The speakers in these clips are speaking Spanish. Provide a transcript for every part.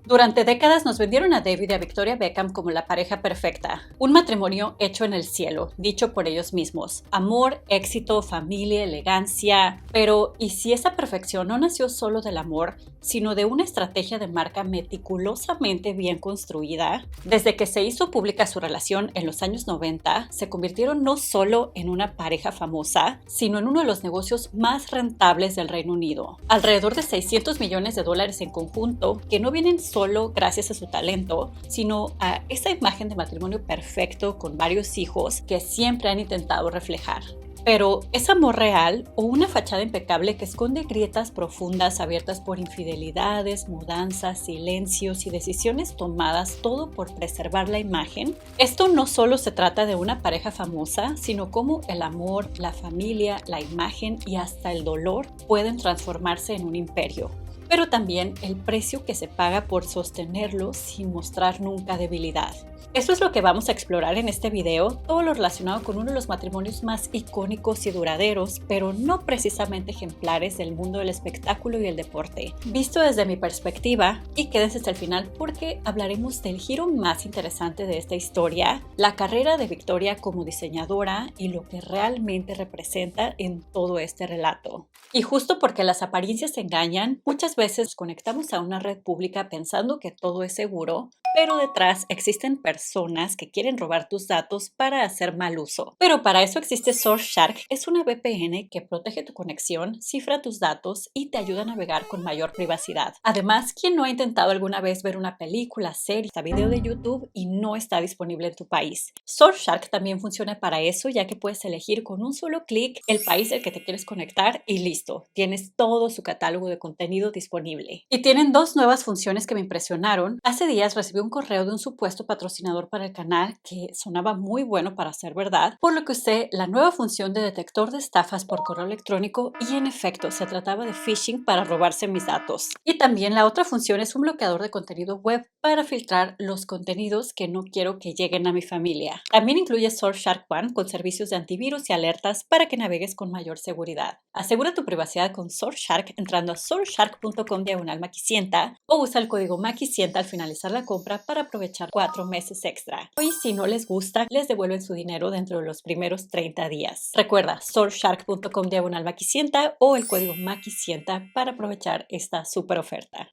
Durante décadas nos vendieron a David y a Victoria Beckham como la pareja perfecta, un matrimonio hecho en el cielo, dicho por ellos mismos. Amor, éxito, familia, elegancia. Pero, ¿y si esa perfección no nació solo del amor, sino de una estrategia de marca meticulosamente bien construida? Desde que se hizo pública su relación en los años 90, se convirtieron no solo en una pareja famosa, sino en uno de los negocios más rentables del Reino Unido. Alrededor de $600 millones en conjunto, que no vienen solo gracias a su talento, sino a esa imagen de matrimonio perfecto con varios hijos que siempre han intentado reflejar. Pero, ¿es amor real o una fachada impecable que esconde grietas profundas abiertas por infidelidades, mudanzas, silencios y decisiones tomadas todo por preservar la imagen? Esto no solo se trata de una pareja famosa, sino cómo el amor, la familia, la imagen y hasta el dolor pueden transformarse en un imperio. Pero también el precio que se paga por sostenerlo sin mostrar nunca debilidad. Eso es lo que vamos a explorar en este video, todo lo relacionado con uno de los matrimonios más icónicos y duraderos, pero no precisamente ejemplares del mundo del espectáculo y el deporte, visto desde mi perspectiva. Y quédense hasta el final porque hablaremos del giro más interesante de esta historia, la carrera de Victoria como diseñadora y lo que realmente representa en todo este relato. Y justo porque las apariencias engañan, muchas veces conectamos a una red pública pensando que todo es seguro, pero detrás existen personas que quieren robar tus datos para hacer mal uso. Pero para eso existe Surfshark, es una VPN que protege tu conexión, cifra tus datos y te ayuda a navegar con mayor privacidad. Además, ¿quién no ha intentado alguna vez ver una película, serie o video de YouTube y no está disponible en tu país? Surfshark también funciona para eso, ya que puedes elegir con un solo clic el país al que te quieres conectar y listo, tienes todo su catálogo de contenido disponible. Y tienen dos nuevas funciones que me impresionaron. Hace días recibí un correo de un supuesto patrocinador para el canal que sonaba muy bueno para ser verdad, por lo que usé la nueva función de detector de estafas por correo electrónico y en efecto se trataba de phishing para robarse mis datos. Y también la otra función es un bloqueador de contenido web para filtrar los contenidos que no quiero que lleguen a mi familia. También incluye Surfshark One con servicios de antivirus y alertas para que navegues con mayor seguridad. Asegura tu privacidad con Surfshark entrando a surfshark.com/maquisienta o usa el código maquisienta al finalizar la compra para aprovechar 4 meses extra. Y si no les gusta, les devuelven su dinero dentro de los primeros 30 días. Recuerda, surfshark.com/maquisienta o el código maquisienta para aprovechar esta super oferta.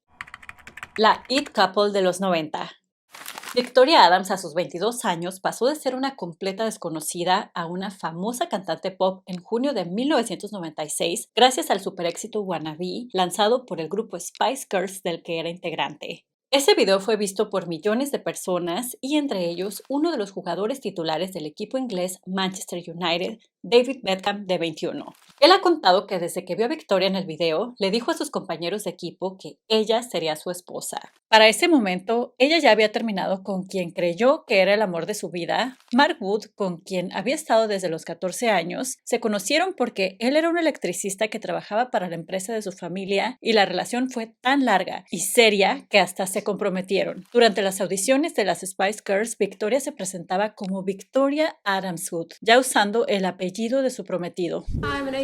La It Couple de los 90. Victoria Adams a sus 22 años pasó de ser una completa desconocida a una famosa cantante pop en junio de 1996 gracias al super éxito Wannabe lanzado por el grupo Spice Girls del que era integrante. Ese video fue visto por millones de personas y entre ellos uno de los jugadores titulares del equipo inglés Manchester United, David Beckham, de 21. Él ha contado que desde que vio a Victoria en el video, le dijo a sus compañeros de equipo que ella sería su esposa. Para ese momento, ella ya había terminado con quien creyó que era el amor de su vida, Mark Wood, con quien había estado desde los 14 años. Se conocieron porque él era un electricista que trabajaba para la empresa de su familia y la relación fue tan larga y seria que hasta se comprometieron. Durante las audiciones de las Spice Girls, Victoria se presentaba como Victoria Adams Wood, ya usando el apellido de su prometido.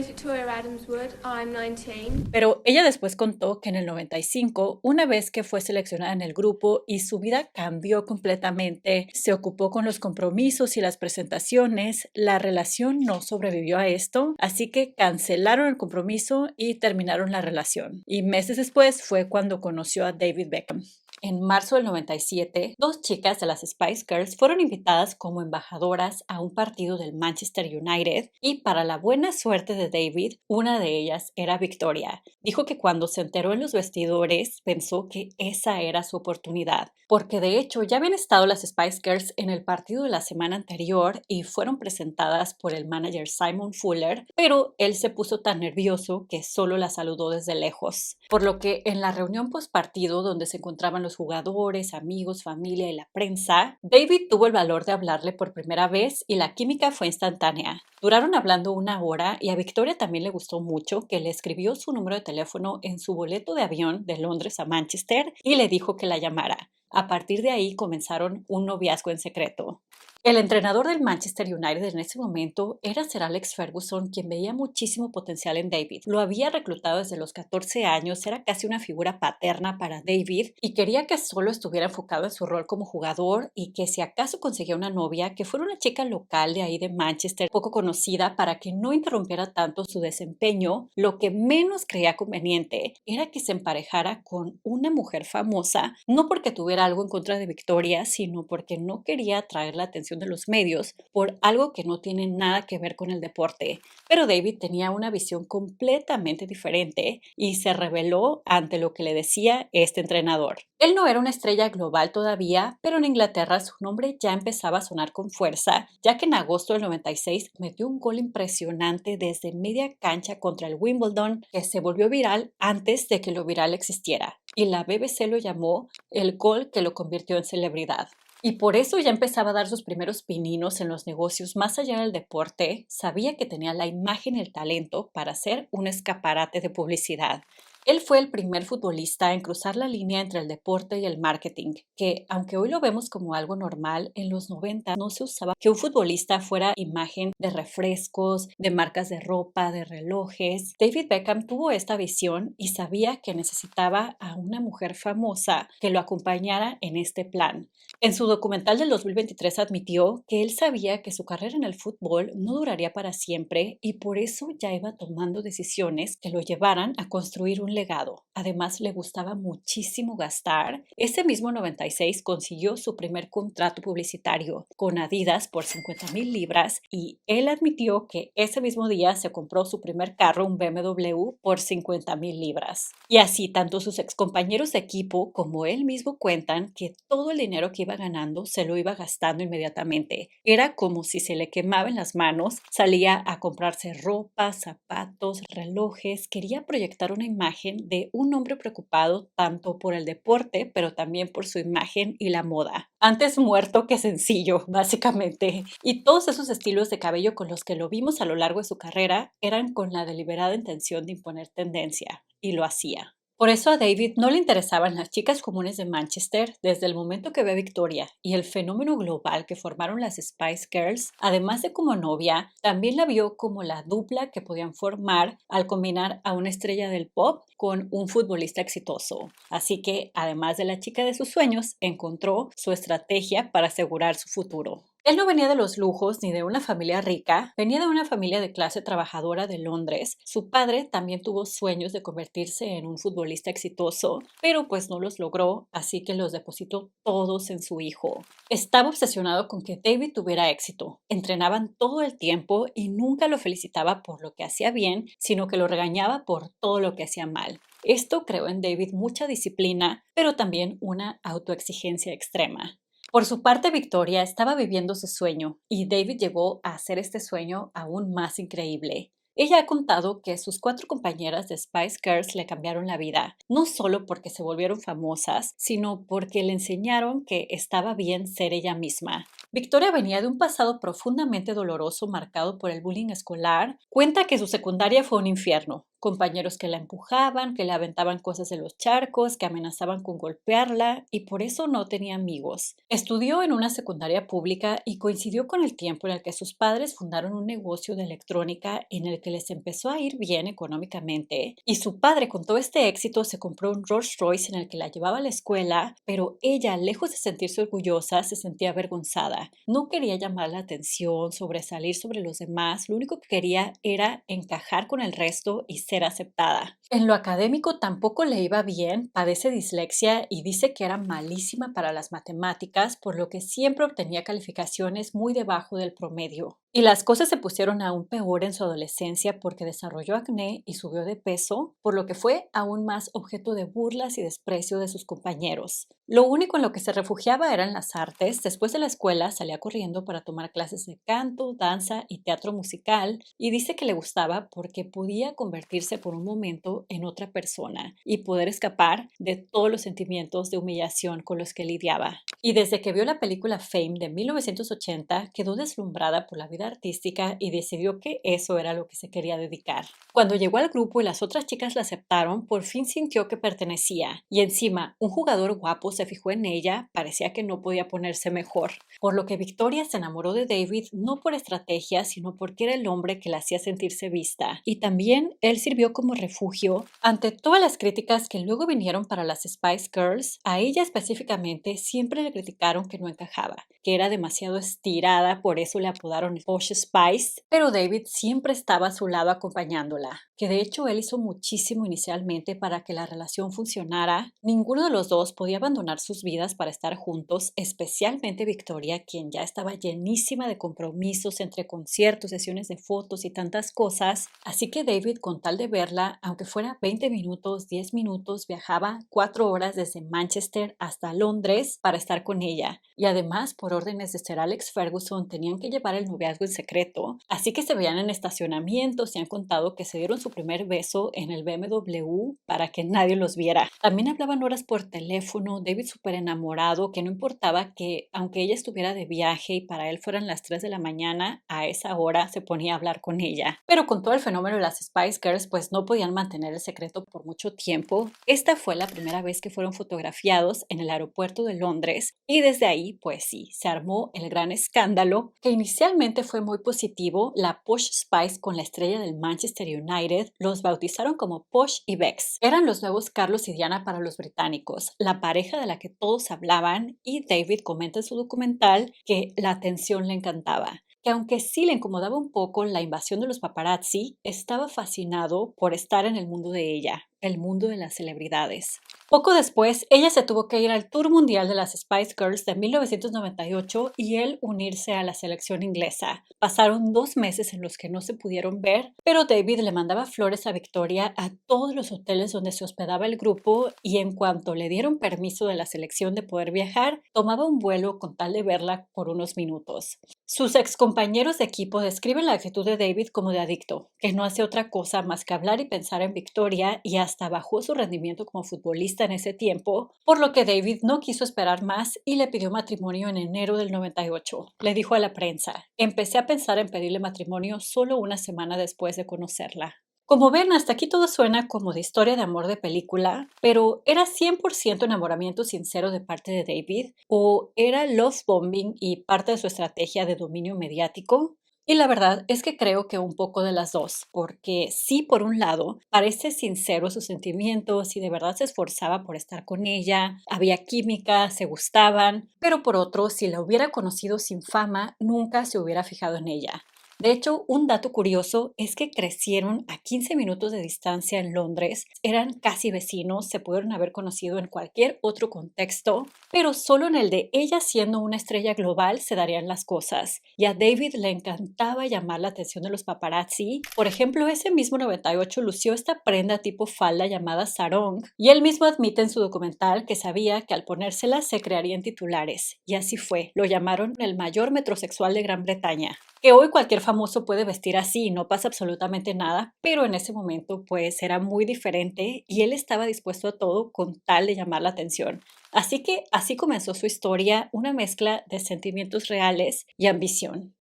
Victoria Adams Wood, I'm 19. Pero ella después contó que en el 95, una vez que fue seleccionada en el grupo y su vida cambió completamente, se ocupó con los compromisos y las presentaciones, la relación no sobrevivió a esto, así que cancelaron el compromiso y terminaron la relación. Y meses después fue cuando conoció a David Beckham. En marzo del 97, dos chicas de las Spice Girls fueron invitadas como embajadoras a un partido del Manchester United y para la buena suerte de David, una de ellas era Victoria. Dijo que cuando se enteró en los vestidores pensó que esa era su oportunidad, porque de hecho ya habían estado las Spice Girls en el partido de la semana anterior y fueron presentadas por el manager Simon Fuller, pero él se puso tan nervioso que solo la saludó desde lejos. Por lo que en la reunión postpartido donde se encontraban los jugadores, amigos, familia y la prensa, David tuvo el valor de hablarle por primera vez y la química fue instantánea. Duraron hablando 1 hora y a Victoria también le gustó mucho que le escribió su número de teléfono en su boleto de avión de Londres a Manchester y le dijo que la llamara. A partir de ahí comenzaron un noviazgo en secreto. El entrenador del Manchester United en ese momento era Sir Alex Ferguson, quien veía muchísimo potencial en David. Lo había reclutado desde los 14 años, era casi una figura paterna para David y quería que solo estuviera enfocado en su rol como jugador y que si acaso conseguía una novia, que fuera una chica local de ahí de Manchester, poco conocida, para que no interrumpiera tanto su desempeño. Lo que menos creía conveniente era que se emparejara con una mujer famosa, no porque tuviera algo en contra de Victoria, sino porque no quería atraer la atención de los medios por algo que no tiene nada que ver con el deporte. Pero David tenía una visión completamente diferente y se rebeló ante lo que le decía este entrenador. Él no era una estrella global todavía, pero en Inglaterra su nombre ya empezaba a sonar con fuerza, ya que en agosto del 96 metió un gol impresionante desde media cancha contra el Wimbledon, que se volvió viral antes de que lo viral existiera, y la BBC lo llamó el gol que lo convirtió en celebridad. Y por eso ya empezaba a dar sus primeros pininos en los negocios más allá del deporte. Sabía que tenía la imagen y el talento para ser un escaparate de publicidad. Él fue el primer futbolista en cruzar la línea entre el deporte y el marketing, que aunque hoy lo vemos como algo normal, en los 90 no se usaba que un futbolista fuera imagen de refrescos, de marcas de ropa, de relojes. David Beckham tuvo esta visión y sabía que necesitaba a una mujer famosa que lo acompañara en este plan. En su documental del 2023 admitió que él sabía que su carrera en el fútbol no duraría para siempre y por eso ya iba tomando decisiones que lo llevaran a construir un legado. Además, le gustaba muchísimo gastar. Ese mismo 96 consiguió su primer contrato publicitario con Adidas por 50,000 libras y él admitió que ese mismo día se compró su primer carro, un BMW, por 50,000 libras. Y así, tanto sus excompañeros de equipo como él mismo cuentan que todo el dinero que iba ganando se lo iba gastando inmediatamente. Era como si se le quemaban las manos, salía a comprarse ropa, zapatos, relojes, quería proyectar una imagen de un hombre preocupado tanto por el deporte, pero también por su imagen y la moda. Antes muerto que sencillo, básicamente. Y todos esos estilos de cabello con los que lo vimos a lo largo de su carrera eran con la deliberada intención de imponer tendencia, y lo hacía. Por eso a David no le interesaban las chicas comunes de Manchester desde el momento que ve a Victoria y el fenómeno global que formaron las Spice Girls, además de como novia, también la vio como la dupla que podían formar al combinar a una estrella del pop con un futbolista exitoso. Así que, además de la chica de sus sueños, encontró su estrategia para asegurar su futuro. Él no venía de los lujos ni de una familia rica, venía de una familia de clase trabajadora de Londres. Su padre también tuvo sueños de convertirse en un futbolista exitoso, pero pues no los logró, así que los depositó todos en su hijo. Estaba obsesionado con que David tuviera éxito. Entrenaban todo el tiempo y nunca lo felicitaba por lo que hacía bien, sino que lo regañaba por todo lo que hacía mal. Esto creó en David mucha disciplina, pero también una autoexigencia extrema. Por su parte, Victoria estaba viviendo su sueño y David llegó a hacer este sueño aún más increíble. Ella ha contado que sus 4 compañeras de Spice Girls le cambiaron la vida, no solo porque se volvieron famosas, sino porque le enseñaron que estaba bien ser ella misma. Victoria venía de un pasado profundamente doloroso marcado por el bullying escolar. Cuenta que su secundaria fue un infierno. Compañeros que la empujaban, que le aventaban cosas de los charcos, que amenazaban con golpearla y por eso no tenía amigos. Estudió en una secundaria pública y coincidió con el tiempo en el que sus padres fundaron un negocio de electrónica en el que les empezó a ir bien económicamente y su padre con todo este éxito se compró un Rolls Royce en el que la llevaba a la escuela, pero ella, lejos de sentirse orgullosa, se sentía avergonzada. No quería llamar la atención, sobresalir sobre los demás, lo único que quería era encajar con el resto y ser aceptada. En lo académico tampoco le iba bien, padece dislexia y dice que era malísima para las matemáticas, por lo que siempre obtenía calificaciones muy debajo del promedio. Y las cosas se pusieron aún peor en su adolescencia porque desarrolló acné y subió de peso, por lo que fue aún más objeto de burlas y desprecio de sus compañeros. Lo único en lo que se refugiaba eran las artes. Después de la escuela salía corriendo para tomar clases de canto, danza y teatro musical y dice que le gustaba porque podía convertirse por un momento en otra persona y poder escapar de todos los sentimientos de humillación con los que lidiaba. y desde que vio la película Fame de 1980 quedó deslumbrada por la vida artística y decidió que eso era lo que se quería dedicar. Cuando llegó al grupo y las otras chicas la aceptaron, por fin sintió que pertenecía y encima un jugador guapo se fijó en ella, parecía que no podía ponerse mejor. Por lo que Victoria se enamoró de David no por estrategia, sino porque era el hombre que la hacía sentirse vista. Y también él sirvió como refugio ante todas las críticas que luego vinieron para las Spice Girls. A ella específicamente siempre le criticaron que no encajaba, que era demasiado estirada, por eso le apodaron Posh Spice, pero David siempre estaba a su lado acompañándola, que de hecho él hizo muchísimo inicialmente para que la relación funcionara. Ninguno de los dos podía abandonar sus vidas para estar juntos, especialmente Victoria, quien ya estaba llenísima de compromisos entre conciertos, sesiones de fotos y tantas cosas, así que David, con tal de verla, aunque fuera 20 minutos, 10 minutos, viajaba 4 horas desde Manchester hasta Londres para estar con ella. Y además, por órdenes de Sir Alex Ferguson, tenían que llevar el noviazgo en secreto, así que se veían en estacionamientos y han contado que se dieron su primer beso en el BMW para que nadie los viera. También hablaban horas por teléfono, David súper enamorado, que no importaba que, aunque ella estuviera de viaje y para él fueran las 3 de la mañana, a esa hora se ponía a hablar con ella. Pero con todo el fenómeno de las Spice Girls, pues no podían mantener el secreto por mucho tiempo. Esta fue la primera vez que fueron fotografiados en el aeropuerto de Londres y desde ahí, pues sí, se armó el gran escándalo, que inicialmente fue muy positivo. La Posh Spice con la estrella del Manchester United los bautizaron como Posh y Bex. Eran los nuevos Carlos y Diana para los británicos, la pareja de la que todos hablaban, y David comenta en su documental que la atención le encantaba, que aunque sí le incomodaba un poco la invasión de los paparazzi, estaba fascinado por estar en el mundo de ella, el mundo de las celebridades. Poco después, ella se tuvo que ir al Tour Mundial de las Spice Girls de 1998 y él unirse a la selección inglesa. Pasaron 2 meses en los que no se pudieron ver, pero David le mandaba flores a Victoria a todos los hoteles donde se hospedaba el grupo y en cuanto le dieron permiso de la selección de poder viajar, tomaba un vuelo con tal de verla por unos minutos. Sus excompañeros de equipo describen la actitud de David como de adicto, que no hace otra cosa más que hablar y pensar en Victoria y hasta bajó su rendimiento como futbolista en ese tiempo, por lo que David no quiso esperar más y le pidió matrimonio en enero del 98. Le dijo a la prensa: empecé a pensar en pedirle matrimonio solo una semana después de conocerla. Como ven, hasta aquí todo suena como de historia de amor de película, pero ¿era 100% enamoramiento sincero de parte de David? ¿O era love bombing y parte de su estrategia de dominio mediático? Y la verdad es que creo que un poco de las dos, porque sí, por un lado, parece sincero sus sentimientos y de verdad se esforzaba por estar con ella, había química, se gustaban, pero por otro, si la hubiera conocido sin fama, nunca se hubiera fijado en ella. De hecho, un dato curioso es que crecieron a 15 minutos de distancia en Londres, eran casi vecinos, se pudieron haber conocido en cualquier otro contexto, pero solo en el de ella siendo una estrella global se darían las cosas. Y a David le encantaba llamar la atención de los paparazzi. Por ejemplo, ese mismo 98 lució esta prenda tipo falda llamada sarong, y él mismo admite en su documental que sabía que al ponérsela se crearían titulares. Y así fue, lo llamaron el mayor metrosexual de Gran Bretaña. Que hoy cualquier famoso puede vestir así y no pasa absolutamente nada, pero en ese momento pues era muy diferente y él estaba dispuesto a todo con tal de llamar la atención. Así que así comenzó su historia, una mezcla de sentimientos reales y ambición.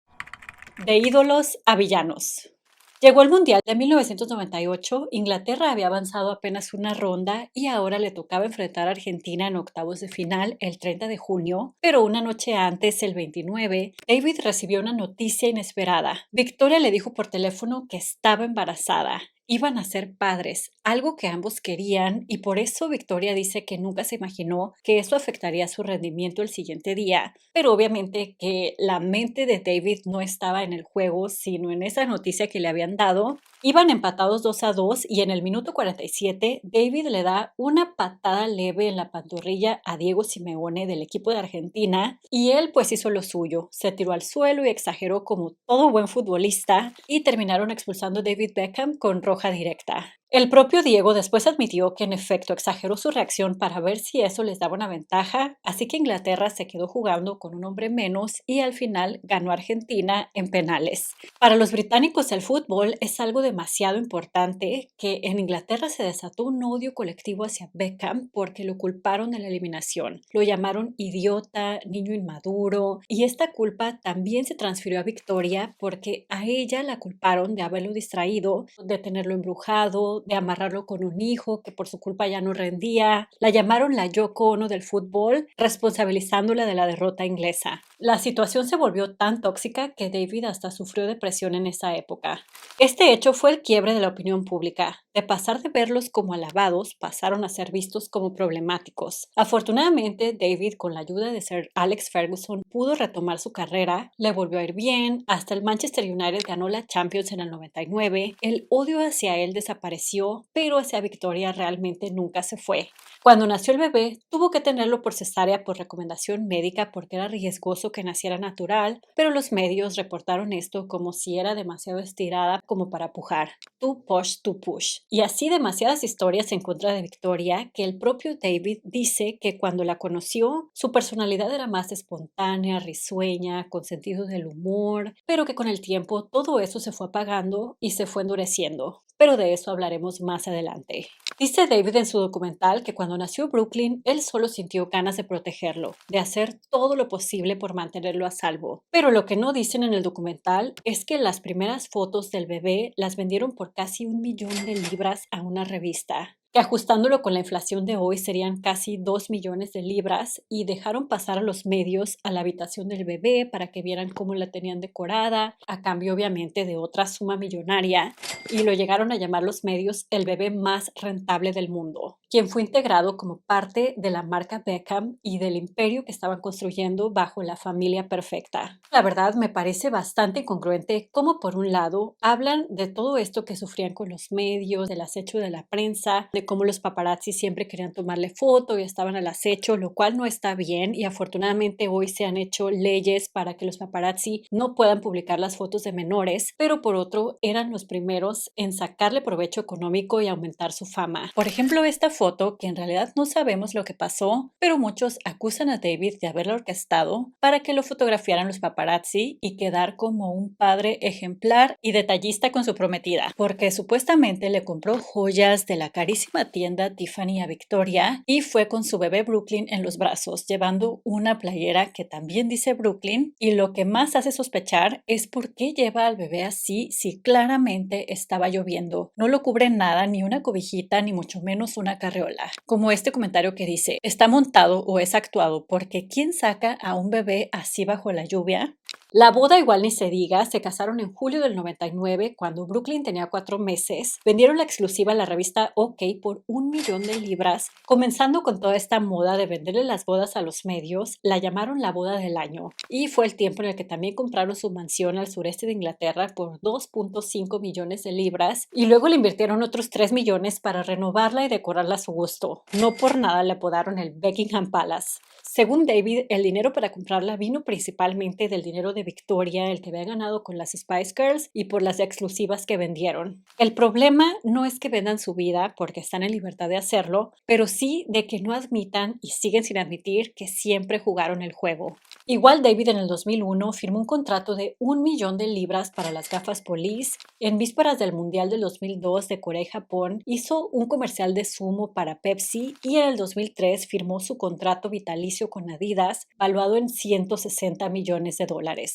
De ídolos a villanos. Llegó el Mundial de 1998, Inglaterra había avanzado apenas una ronda y ahora le tocaba enfrentar a Argentina en octavos de final el 30 de junio, pero una noche antes, el 29, David recibió una noticia inesperada. Victoria le dijo por teléfono que estaba embarazada. Iban a ser padres, algo que ambos querían, y por eso Victoria dice que nunca se imaginó que eso afectaría su rendimiento el siguiente día, pero obviamente que la mente de David no estaba en el juego, sino en esa noticia que le habían dado. Iban empatados 2-2 y en el minuto 47 David le da una patada leve en la pantorrilla a Diego Simeone del equipo de Argentina y él pues hizo lo suyo, se tiró al suelo y exageró como todo buen futbolista y terminaron expulsando a David Beckham con roja directa. El propio Diego después admitió que en efecto exageró su reacción para ver si eso les daba una ventaja, así que Inglaterra se quedó jugando con un hombre menos y al final ganó Argentina en penales. Para los británicos el fútbol es algo demasiado importante que en Inglaterra se desató un odio colectivo hacia Beckham porque lo culparon de la eliminación. Lo llamaron idiota, niño inmaduro y esta culpa también se transfirió a Victoria porque a ella la culparon de haberlo distraído, de tenerlo embrujado, de amarrarlo con un hijo que por su culpa ya no rendía. La llamaron la Yoko Ono del fútbol, responsabilizándola de la derrota inglesa. La situación se volvió tan tóxica que David hasta sufrió depresión en esa época. Este hecho fue el quiebre de la opinión pública. De pasar de verlos como alabados, pasaron a ser vistos como problemáticos. Afortunadamente, David, con la ayuda de Sir Alex Ferguson, pudo retomar su carrera, le volvió a ir bien, hasta el Manchester United ganó la Champions en el 99, el odio hacia él desapareció, pero hacia Victoria realmente nunca se fue. Cuando nació el bebé, tuvo que tenerlo por cesárea por recomendación médica porque era riesgoso que naciera natural, pero los medios reportaron esto como si era demasiado estirada como para pujar. Too push, too push. Y así demasiadas historias en contra de Victoria que el propio David dice que cuando la conoció, su personalidad era más espontánea, risueña, con sentido del humor, pero que con el tiempo todo eso se fue apagando y se fue endureciendo. Pero de eso hablaremos más adelante. Dice David en su documental que cuando nació Brooklyn, él solo sintió ganas de protegerlo, de hacer todo lo posible por mantenerlo a salvo. Pero lo que no dicen en el documental es que las primeras fotos del bebé las vendieron por casi 1 millón de libras a una revista, que ajustándolo con la inflación de hoy serían casi 2 millones de libras, y dejaron pasar a los medios a la habitación del bebé para que vieran cómo la tenían decorada, a cambio obviamente de otra suma millonaria, y lo llegaron a llamar los medios el bebé más rentable del mundo, quien fue integrado como parte de la marca Beckham y del imperio que estaban construyendo bajo la familia perfecta. La verdad me parece bastante incongruente cómo por un lado hablan de todo esto que sufrían con los medios, del acecho de la prensa, de cómo los paparazzi siempre querían tomarle foto y estaban al acecho, lo cual no está bien y afortunadamente hoy se han hecho leyes para que los paparazzi no puedan publicar las fotos de menores, pero por otro eran los primeros en sacarle provecho económico y aumentar su fama. Por ejemplo, esta foto, que en realidad no sabemos lo que pasó, pero muchos acusan a David de haberla orquestado para que lo fotografiaran los paparazzi y quedar como un padre ejemplar y detallista con su prometida, porque supuestamente le compró joyas de la carísima tienda Tiffany a Victoria y fue con su bebé Brooklyn en los brazos, llevando una playera que también dice Brooklyn, y lo que más hace sospechar es por qué lleva al bebé así si claramente estaba lloviendo. No lo cubre nada, ni una cobijita, ni mucho menos una carriola. Como este comentario que dice, ¿está montado o es actuado? Porque ¿quién saca a un bebé así bajo la lluvia? La boda igual ni se diga, se casaron en julio del 99 cuando Brooklyn tenía 4 meses, vendieron la exclusiva a la revista OK por 1 millón de libras, comenzando con toda esta moda de venderle las bodas a los medios, la llamaron la boda del año y fue el tiempo en el que también compraron su mansión al sureste de Inglaterra por 2.5 millones de libras y luego le invirtieron otros 3 millones para renovarla y decorarla a su gusto. No por nada le apodaron el Buckingham Palace. Según David, el dinero para comprarla vino principalmente del dinero de Victoria, el que había ganado con las Spice Girls y por las exclusivas que vendieron. El problema no es que vendan su vida porque están en libertad de hacerlo, pero sí de que no admitan y siguen sin admitir que siempre jugaron el juego. Igual David en el 2001 firmó un contrato de 1 millón de libras para las gafas Police. En vísperas del Mundial del 2002 de Corea y Japón hizo un comercial de Sumo para Pepsi y en el 2003 firmó su contrato vitalicio con Adidas, valuado en 160 millones de dólares.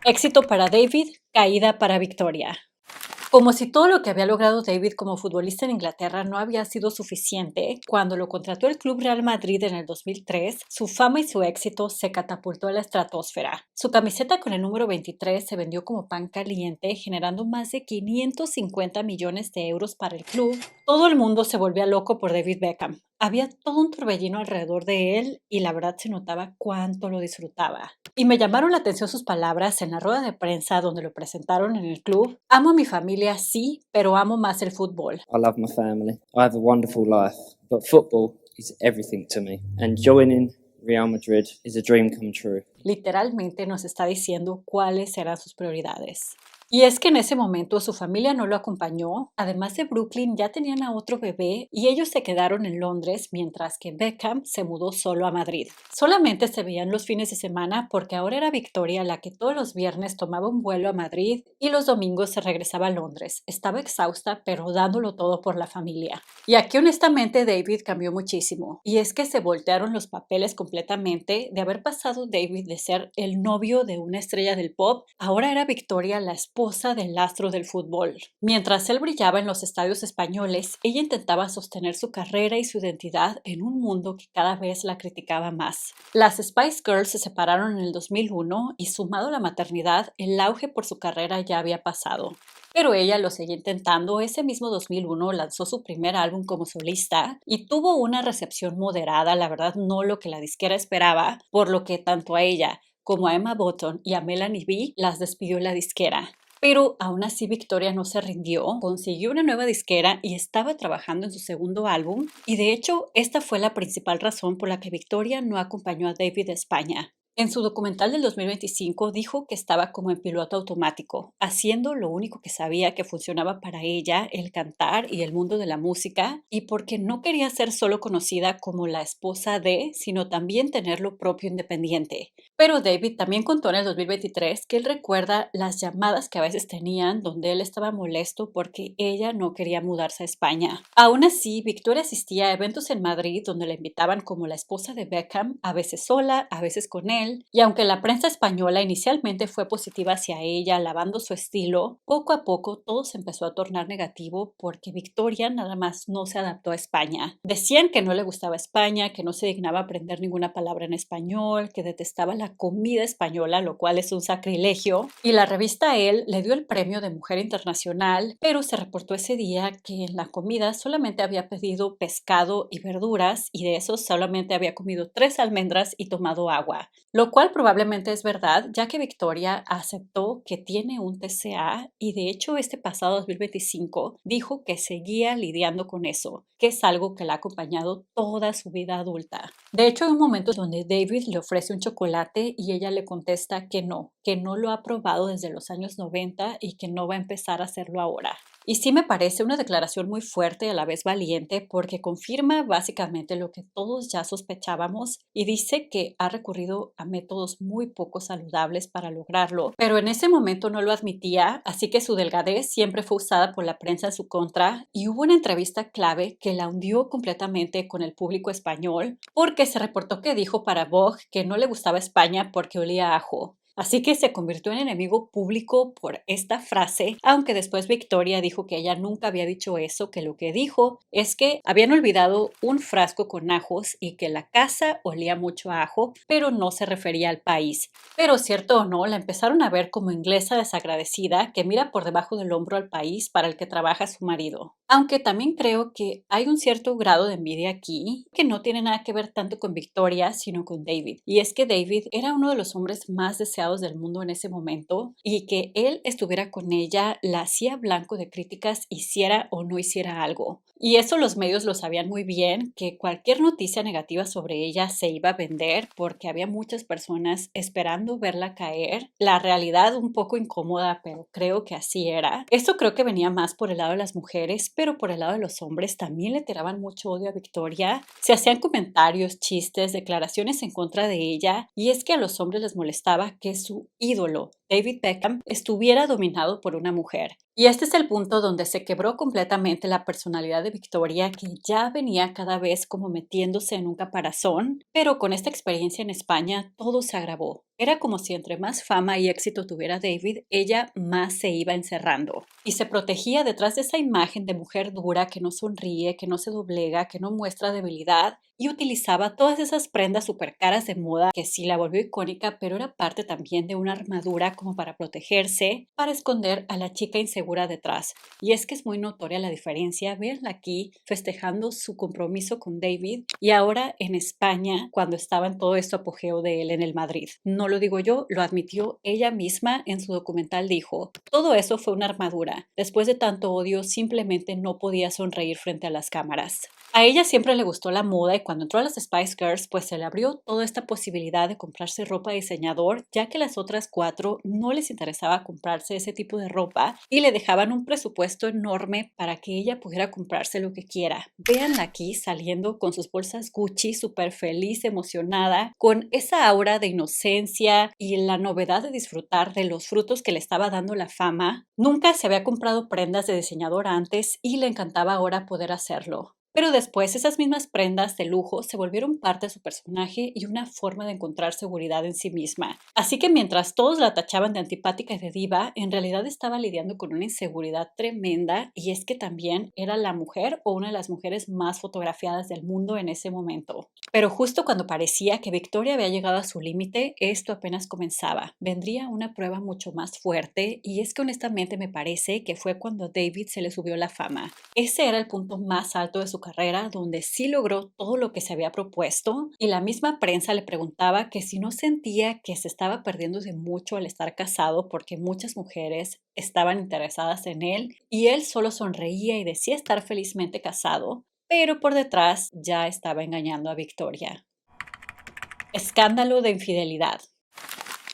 Éxito para David, caída para Victoria. Como si todo lo que había logrado David como futbolista en Inglaterra no había sido suficiente, cuando lo contrató el Club Real Madrid en el 2003, su fama y su éxito se catapultó a la estratosfera. Su camiseta con el número 23 se vendió como pan caliente, generando más de 550 millones de euros para el club. Todo el mundo se volvía loco por David Beckham. Había todo un torbellino alrededor de él y la verdad se notaba cuánto lo disfrutaba. Y me llamaron la atención sus palabras en la rueda de prensa donde lo presentaron en el club. Amo a mi familia, sí, pero amo más el fútbol. I love my family. I have a wonderful life, but football is everything to me. And joining Real Madrid is a dream come true. Literalmente nos está diciendo cuáles eran sus prioridades. Y es que en ese momento su familia no lo acompañó, además de Brooklyn ya tenían a otro bebé y ellos se quedaron en Londres mientras que Beckham se mudó solo a Madrid. Solamente se veían los fines de semana porque ahora era Victoria la que todos los viernes tomaba un vuelo a Madrid y los domingos se regresaba a Londres. Estaba exhausta pero dándolo todo por la familia. Y aquí honestamente David cambió muchísimo y es que se voltearon los papeles completamente de haber pasado David de ser el novio de una estrella del pop, ahora era Victoria la esposa del astro del fútbol. Mientras él brillaba en los estadios españoles, ella intentaba sostener su carrera y su identidad en un mundo que cada vez la criticaba más. Las Spice Girls se separaron en el 2001 y sumado a la maternidad, el auge por su carrera ya había pasado. Pero ella lo seguía intentando. Ese mismo 2001 lanzó su primer álbum como solista y tuvo una recepción moderada, la verdad no lo que la disquera esperaba, por lo que tanto a ella como a Emma Button y a Melanie B las despidió la disquera. Pero aún así Victoria no se rindió, consiguió una nueva disquera y estaba trabajando en su segundo álbum y de hecho esta fue la principal razón por la que Victoria no acompañó a David a España. En su documental del 2025 dijo que estaba como en piloto automático, haciendo lo único que sabía que funcionaba para ella, el cantar y el mundo de la música, y porque no quería ser solo conocida como la esposa de, sino también tener lo propio independiente. Pero David también contó en el 2023 que él recuerda las llamadas que a veces tenían donde él estaba molesto porque ella no quería mudarse a España. Aún así, Victoria asistía a eventos en Madrid donde la invitaban como la esposa de Beckham, a veces sola, a veces con él, y aunque la prensa española inicialmente fue positiva hacia ella, alabando su estilo, poco a poco todo se empezó a tornar negativo porque Victoria nada más no se adaptó a España. Decían que no le gustaba España, que no se dignaba aprender ninguna palabra en español, que detestaba la comida española, lo cual es un sacrilegio, y la revista Elle le dio el premio de Mujer Internacional, pero se reportó ese día que en la comida solamente había pedido pescado y verduras y de esos solamente había comido 3 almendras y tomado agua. Lo cual probablemente es verdad, ya que Victoria aceptó que tiene un TCA y de hecho este pasado 2025 dijo que seguía lidiando con eso, que es algo que la ha acompañado toda su vida adulta. De hecho, hay un momento donde David le ofrece un chocolate y ella le contesta que no lo ha probado desde los años 90 y que no va a empezar a hacerlo ahora. Y sí me parece una declaración muy fuerte y a la vez valiente porque confirma básicamente lo que todos ya sospechábamos y dice que ha recurrido a métodos muy poco saludables para lograrlo, pero en ese momento no lo admitía, así que su delgadez siempre fue usada por la prensa en su contra y hubo una entrevista clave que la hundió completamente con el público español porque se reportó que dijo para Vogue que no le gustaba España porque olía a ajo. Así que se convirtió en enemigo público por esta frase, aunque después Victoria dijo que ella nunca había dicho eso, que lo que dijo es que habían olvidado un frasco con ajos y que la casa olía mucho a ajo, pero no se refería al país. Pero cierto o no, la empezaron a ver como inglesa desagradecida que mira por debajo del hombro al país para el que trabaja su marido. Aunque también creo que hay un cierto grado de envidia aquí, que no tiene nada que ver tanto con Victoria, sino con David. Y es que David era uno de los hombres más deseados del mundo en ese momento y que él estuviera con ella la hacía blanco de críticas hiciera o no hiciera algo. Y eso los medios lo sabían muy bien, que cualquier noticia negativa sobre ella se iba a vender porque había muchas personas esperando verla caer. La realidad un poco incómoda, pero creo que así era. Esto creo que venía más por el lado de las mujeres, pero por el lado de los hombres también le tiraban mucho odio a Victoria. Se hacían comentarios, chistes, declaraciones en contra de ella y es que a los hombres les molestaba que su ídolo, David Beckham, estuviera dominado por una mujer. Y este es el punto donde se quebró completamente la personalidad de Victoria, que ya venía cada vez como metiéndose en un caparazón, pero con esta experiencia en España todo se agravó. Era como si entre más fama y éxito tuviera David, ella más se iba encerrando. Y se protegía detrás de esa imagen de mujer dura que no sonríe, que no se doblega, que no muestra debilidad, y utilizaba todas esas prendas súper caras de moda que sí la volvió icónica, pero era parte también de una armadura como para protegerse, para esconder a la chica insegura detrás. Y es que es muy notoria la diferencia, verla aquí festejando su compromiso con David y ahora en España cuando estaba en todo esto apogeo de él en el Madrid. No lo digo yo, lo admitió ella misma en su documental, dijo, todo eso fue una armadura. Después de tanto odio simplemente no podía sonreír frente a las cámaras. A ella siempre le gustó la moda y cuando entró a las Spice Girls pues se le abrió toda esta posibilidad de comprarse ropa de diseñador ya que las otras 4 no les interesaba comprarse ese tipo de ropa y le dejaban un presupuesto enorme para que ella pudiera comprarse lo que quiera. Véanla aquí saliendo con sus bolsas Gucci, súper feliz, emocionada, con esa aura de inocencia y la novedad de disfrutar de los frutos que le estaba dando la fama. Nunca se había comprado prendas de diseñador antes y le encantaba ahora poder hacerlo. Pero después esas mismas prendas de lujo se volvieron parte de su personaje y una forma de encontrar seguridad en sí misma. Así que mientras todos la tachaban de antipática y de diva, en realidad estaba lidiando con una inseguridad tremenda, y es que también era la mujer o una de las mujeres más fotografiadas del mundo en ese momento. Pero justo cuando parecía que Victoria había llegado a su límite, esto apenas comenzaba. Vendría una prueba mucho más fuerte, y es que honestamente me parece que fue cuando David se le subió la fama. Ese era el punto más alto de su carrera, donde sí logró todo lo que se había propuesto, y la misma prensa le preguntaba que si no sentía que se estaba perdiendo de mucho al estar casado, porque muchas mujeres estaban interesadas en él, y él solo sonreía y decía estar felizmente casado, pero por detrás ya estaba engañando a Victoria. Escándalo de infidelidad.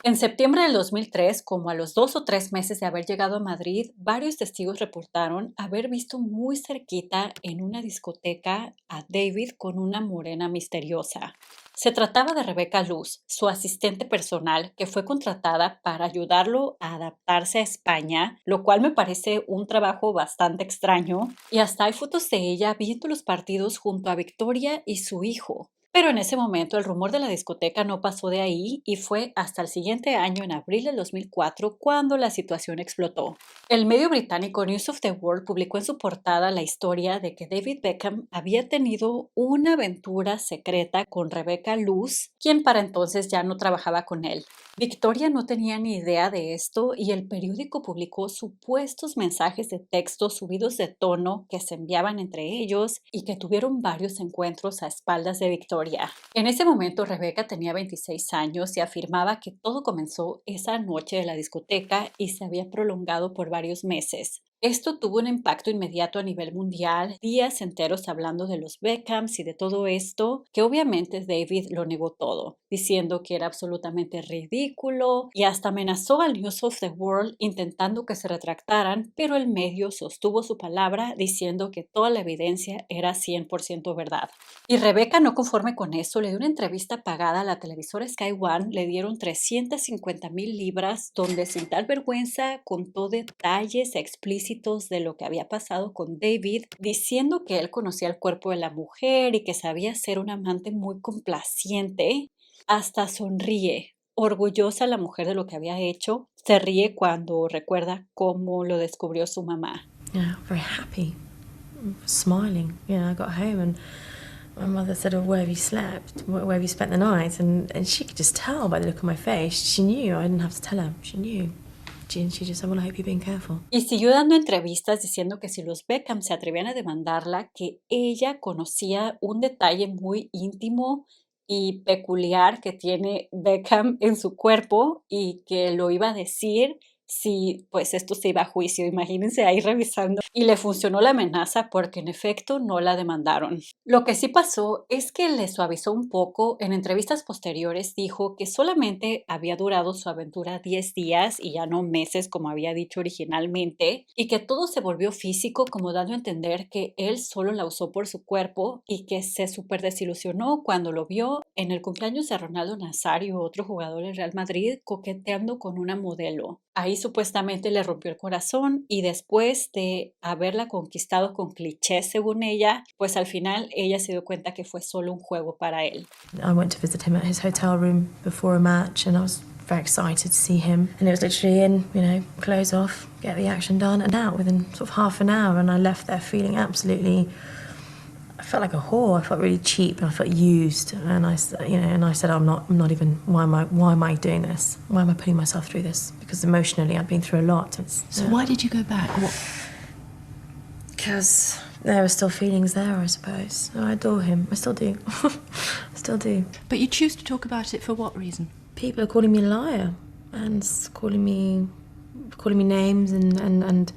En septiembre del 2003, como a los 2 o 3 meses de haber llegado a Madrid, varios testigos reportaron haber visto muy cerquita en una discoteca a David con una morena misteriosa. Se trataba de Rebeca Luz, su asistente personal, que fue contratada para ayudarlo a adaptarse a España, lo cual me parece un trabajo bastante extraño, y hasta hay fotos de ella viendo los partidos junto a Victoria y su hijo. Pero en ese momento el rumor de la discoteca no pasó de ahí y fue hasta el siguiente año, en abril del 2004, cuando la situación explotó. El medio británico News of the World publicó en su portada la historia de que David Beckham había tenido una aventura secreta con Rebeca Luz, quien para entonces ya no trabajaba con él. Victoria no tenía ni idea de esto, y el periódico publicó supuestos mensajes de texto subidos de tono que se enviaban entre ellos y que tuvieron varios encuentros a espaldas de Victoria. En ese momento Rebeca tenía 26 años y afirmaba que todo comenzó esa noche de la discoteca y se había prolongado por varios meses. Esto tuvo un impacto inmediato a nivel mundial, días enteros hablando de los Beckhams y de todo esto, que obviamente David lo negó todo, diciendo que era absolutamente ridículo, y hasta amenazó al News of the World intentando que se retractaran, pero el medio sostuvo su palabra diciendo que toda la evidencia era 100% verdad. Y Rebeca, no conforme con eso, le dio una entrevista pagada a la televisora Sky One. Le dieron 350,000 libras, donde sin tal vergüenza contó detalles explícitos de lo que había pasado con David, diciendo que él conocía el cuerpo de la mujer y que sabía ser un amante muy complaciente. Hasta sonríe, orgullosa la mujer de lo que había hecho. Se ríe cuando recuerda cómo lo descubrió su mamá. Yeah, very happy, smiling. I got home and my mother said, "Oh, where have you slept? Where have you spent the night?" And she could just tell by the look on my face. She knew. I didn't have to tell her. She knew. She just said, "Well, I hope you're being careful." Y siguió dando entrevistas diciendo que si los Beckham se atrevían a demandarla, que ella conocía un detalle muy íntimo y peculiar que tiene Beckham en su cuerpo, y que lo iba a decir si pues esto se iba a juicio. Imagínense ahí revisando. Y le funcionó la amenaza, porque en efecto no la demandaron. Lo que sí pasó es que le suavizó un poco. En entrevistas posteriores dijo que solamente había durado su aventura 10 días y ya no meses como había dicho originalmente, y que todo se volvió físico, como dando a entender que él solo la usó por su cuerpo, y que se súper desilusionó cuando lo vio en el cumpleaños de Ronaldo Nazario, otro jugador del Real Madrid, coqueteando con una modelo. Ahí supuestamente le rompió el corazón, y después de haberla conquistado con clichés según ella, pues al final ella se dio cuenta que fue solo un juego para él. I went to visit him at his hotel room before a match, and I was very excited to see him. And it was literally in, clothes off, get the action done, and out within sort of half an hour. And I left there feeling absolutely, I felt like a whore. I felt really cheap, and I felt used. And I said, I'm not even. Why am I doing this? Why am I putting myself through this? Because emotionally, I've been through a lot. So why did you go back? Because there were still feelings there, I suppose. I adore him. I still do. I still do. But you choose to talk about it for what reason? People are calling me a liar and calling me names and and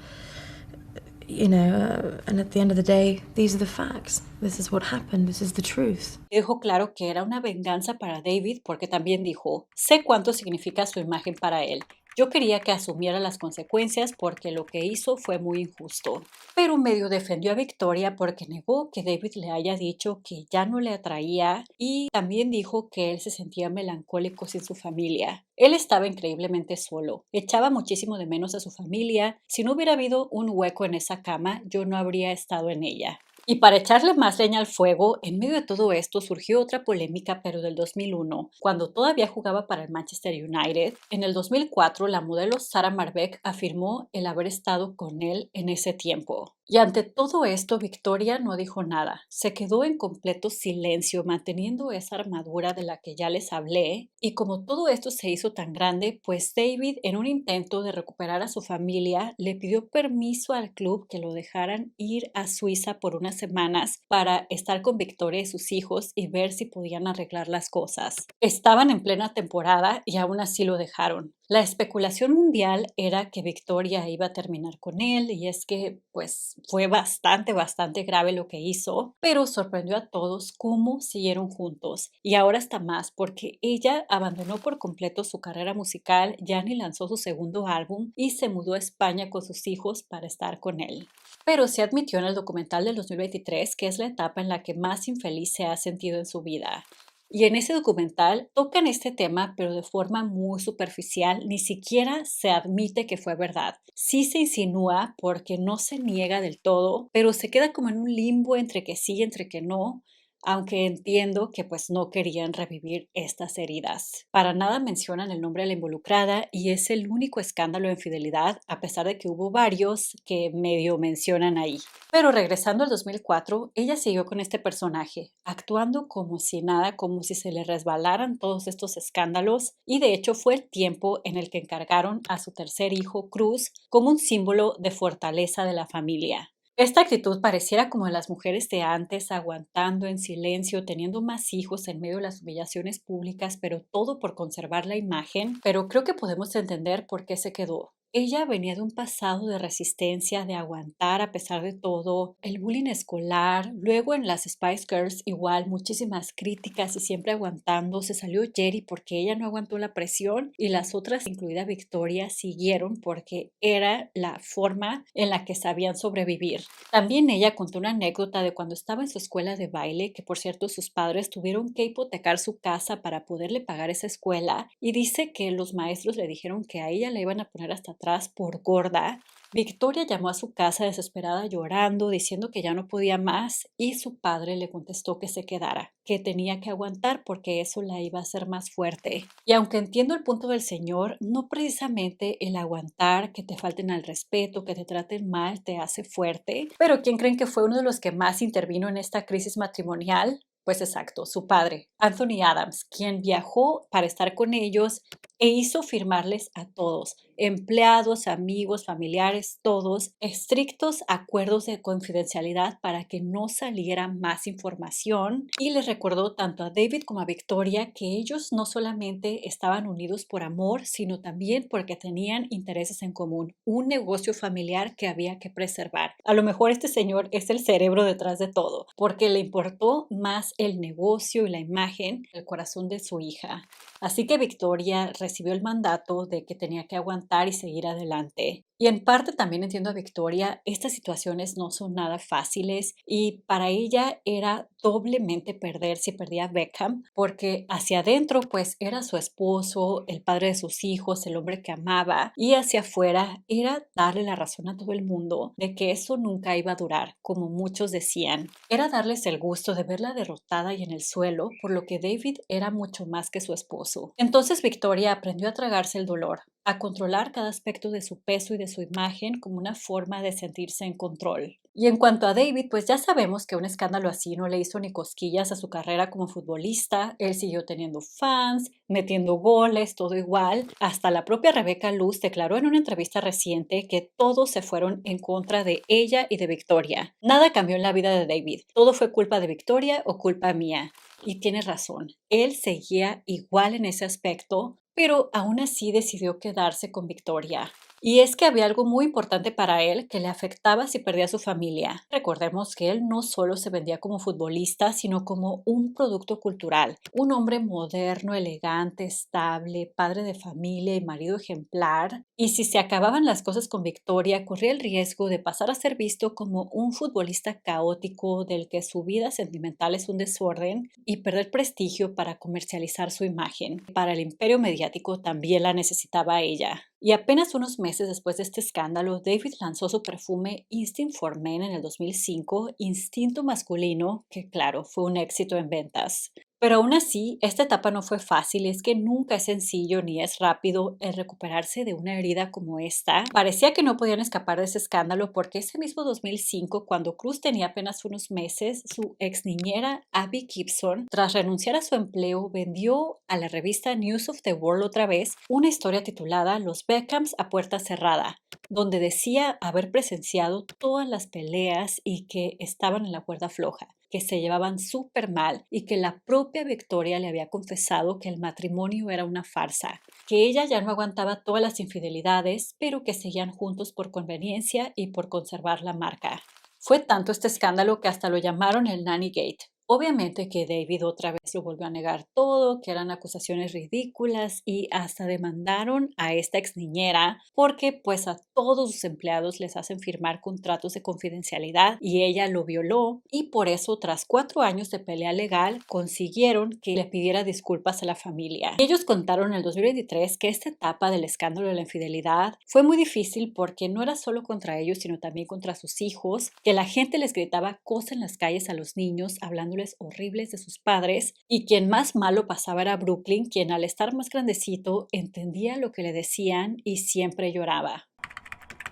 at the end of the day, these are the facts. This is what happened. This is the truth. Dejó claro que era una venganza para David, porque también dijo: sé cuánto significa su imagen para él. Yo quería que asumiera las consecuencias porque lo que hizo fue muy injusto. Pero medio defendió a Victoria porque negó que David le haya dicho que ya no le atraía y también dijo que él se sentía melancólico sin su familia. Él estaba increíblemente solo, echaba muchísimo de menos a su familia. Si no hubiera habido un hueco en esa cama, yo no habría estado en ella. Y para echarle más leña al fuego, en medio de todo esto surgió otra polémica, pero del 2001, cuando todavía jugaba para el Manchester United. En el 2004, la modelo Sara Marbeck afirmó el haber estado con él en ese tiempo. Y ante todo esto, Victoria no dijo nada. Se quedó en completo silencio, manteniendo esa armadura de la que ya les hablé. Y como todo esto se hizo tan grande, pues David, en un intento de recuperar a su familia, le pidió permiso al club que lo dejaran ir a Suiza por unas semanas para estar con Victoria y sus hijos y ver si podían arreglar las cosas. Estaban en plena temporada y aún así lo dejaron. La especulación mundial era que Victoria iba a terminar con él y es que pues fue bastante grave lo que hizo, pero sorprendió a todos cómo siguieron juntos y ahora está más porque ella abandonó por completo su carrera musical, ya ni lanzó su segundo álbum y se mudó a España con sus hijos para estar con él. Pero se admitió en el documental del 2023 que es la etapa en la que más infeliz se ha sentido en su vida. Y en ese documental tocan este tema, pero de forma muy superficial, ni siquiera se admite que fue verdad. Sí se insinúa porque no se niega del todo, pero se queda como en un limbo entre que sí y entre que no, aunque entiendo que pues no querían revivir estas heridas. Para nada mencionan el nombre de la involucrada y es el único escándalo de infidelidad, a pesar de que hubo varios que medio mencionan ahí. Pero regresando al 2004, ella siguió con este personaje, actuando como si nada, como si se le resbalaran todos estos escándalos, y de hecho fue el tiempo en el que encargaron a su tercer hijo, Cruz, como un símbolo de fortaleza de la familia. Esta actitud pareciera como de las mujeres de antes, aguantando en silencio, teniendo más hijos en medio de las humillaciones públicas, pero todo por conservar la imagen. Pero creo que podemos entender por qué se quedó. Ella venía de un pasado de resistencia, de aguantar a pesar de todo, el bullying escolar, luego en las Spice Girls igual muchísimas críticas y siempre aguantando. Se salió Jerry porque ella no aguantó la presión y las otras, incluida Victoria, siguieron porque era la forma en la que sabían sobrevivir. También ella contó una anécdota de cuando estaba en su escuela de baile, que por cierto sus padres tuvieron que hipotecar su casa para poderle pagar esa escuela, y dice que los maestros le dijeron que a ella la iban a poner hasta atrás por gorda. Victoria llamó a su casa desesperada llorando, diciendo que ya no podía más y su padre le contestó que se quedara, que tenía que aguantar porque eso la iba a hacer más fuerte. Y aunque entiendo el punto del señor, no precisamente el aguantar, que te falten al respeto, que te traten mal, te hace fuerte. Pero ¿quién creen que fue uno de los que más intervino en esta crisis matrimonial? Pues exacto, su padre, Anthony Adams, quien viajó para estar con ellos e hizo firmarles a todos, empleados, amigos, familiares, todos, estrictos acuerdos de confidencialidad para que no saliera más información, y les recordó tanto a David como a Victoria que ellos no solamente estaban unidos por amor, sino también porque tenían intereses en común, un negocio familiar que había que preservar. A lo mejor este señor es el cerebro detrás de todo, porque le importó más el negocio y la imagen, el corazón de su hija. Así que Victoria recibió el mandato de que tenía que aguantar y seguir adelante. Y en parte también entiendo a Victoria, estas situaciones no son nada fáciles y para ella era doblemente perder si perdía a Beckham, porque hacia adentro pues era su esposo, el padre de sus hijos, el hombre que amaba, y hacia afuera era darle la razón a todo el mundo de que eso nunca iba a durar, como muchos decían. Era darles el gusto de verla derrotada y en el suelo, por lo que David era mucho más que su esposo. Entonces Victoria aprendió a tragarse el dolor, a controlar cada aspecto de su peso y de su imagen como una forma de sentirse en control. Y en cuanto a David, pues ya sabemos que un escándalo así no le hizo ni cosquillas a su carrera como futbolista. Él siguió teniendo fans, metiendo goles, todo igual. Hasta la propia Rebecca Luz declaró en una entrevista reciente que todos se fueron en contra de ella y de Victoria. Nada cambió en la vida de David. Todo fue culpa de Victoria o culpa mía. Y tiene razón, él seguía igual en ese aspecto, pero aún así decidió quedarse con Victoria. Y es que había algo muy importante para él que le afectaba si perdía a su familia. Recordemos que él no solo se vendía como futbolista, sino como un producto cultural. Un hombre moderno, elegante, estable, padre de familia y marido ejemplar. Y si se acababan las cosas con victoria, corría el riesgo de pasar a ser visto como un futbolista caótico del que su vida sentimental es un desorden y perder prestigio para comercializar su imagen. Para el imperio mediático también la necesitaba ella. Y apenas unos meses después de este escándalo, David lanzó su perfume Instinct for Men en el 2005, instinto masculino, que claro, fue un éxito en ventas. Pero aún así, esta etapa no fue fácil y es que nunca es sencillo ni es rápido el recuperarse de una herida como esta. Parecía que no podían escapar de ese escándalo porque ese mismo 2005, cuando Cruz tenía apenas unos meses, su ex niñera Abby Gibson, tras renunciar a su empleo, vendió a la revista News of the World otra vez una historia titulada Los Beckhams a puerta cerrada, donde decía haber presenciado todas las peleas y que estaban en la cuerda floja, que se llevaban súper mal y que la propia Victoria le había confesado que el matrimonio era una farsa, que ella ya no aguantaba todas las infidelidades, pero que seguían juntos por conveniencia y por conservar la marca. Fue tanto este escándalo que hasta lo llamaron el Nanny Gate. Obviamente que David otra vez lo volvió a negar todo, que eran acusaciones ridículas y hasta demandaron a esta ex niñera porque pues a todos sus empleados les hacen firmar contratos de confidencialidad y ella lo violó y por eso tras 4 años de pelea legal consiguieron que le pidiera disculpas a la familia. Ellos contaron en el 2023 que esta etapa del escándalo de la infidelidad fue muy difícil porque no era solo contra ellos sino también contra sus hijos, que la gente les gritaba cosas en las calles a los niños hablándoles horribles de sus padres y quien más malo pasaba era Brooklyn, quien al estar más grandecito entendía lo que le decían y siempre lloraba.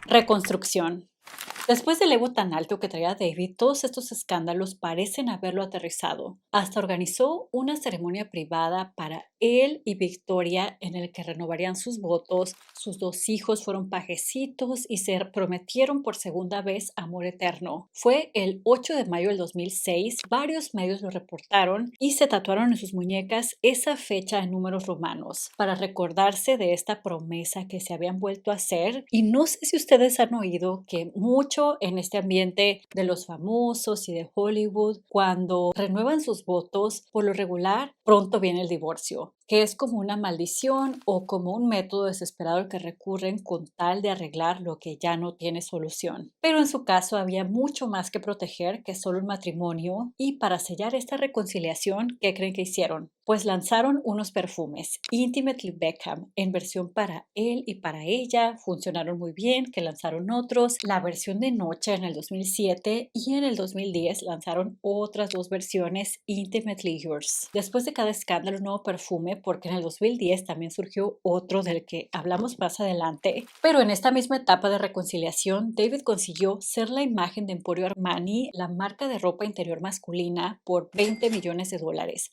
Reconstrucción. Después del ego tan alto que traía David, todos estos escándalos parecen haberlo aterrizado. Hasta organizó una ceremonia privada para él y Victoria en el que renovarían sus votos, sus 2 hijos fueron pajecitos y se prometieron por segunda vez amor eterno. Fue el 8 de mayo del 2006, varios medios lo reportaron y se tatuaron en sus muñecas esa fecha en números romanos para recordarse de esta promesa que se habían vuelto a hacer. Y no sé si ustedes han oído que mucho en este ambiente de los famosos y de Hollywood, cuando renuevan sus votos, por lo regular, pronto viene el divorcio, que es como una maldición o como un método desesperado al que recurren con tal de arreglar lo que ya no tiene solución. Pero en su caso había mucho más que proteger que solo un matrimonio y para sellar esta reconciliación, ¿qué creen que hicieron? Pues lanzaron unos perfumes, Intimately Beckham, en versión para él y para ella, funcionaron muy bien, que lanzaron otros, la versión de noche en el 2007 y en el 2010 lanzaron otras 2 versiones, Intimately Yours. Después de cada escándalo, un nuevo perfume, porque en el 2010 también surgió otro del que hablamos más adelante, pero en esta misma etapa de reconciliación, David consiguió ser la imagen de Emporio Armani, la marca de ropa interior masculina, por $20 millones.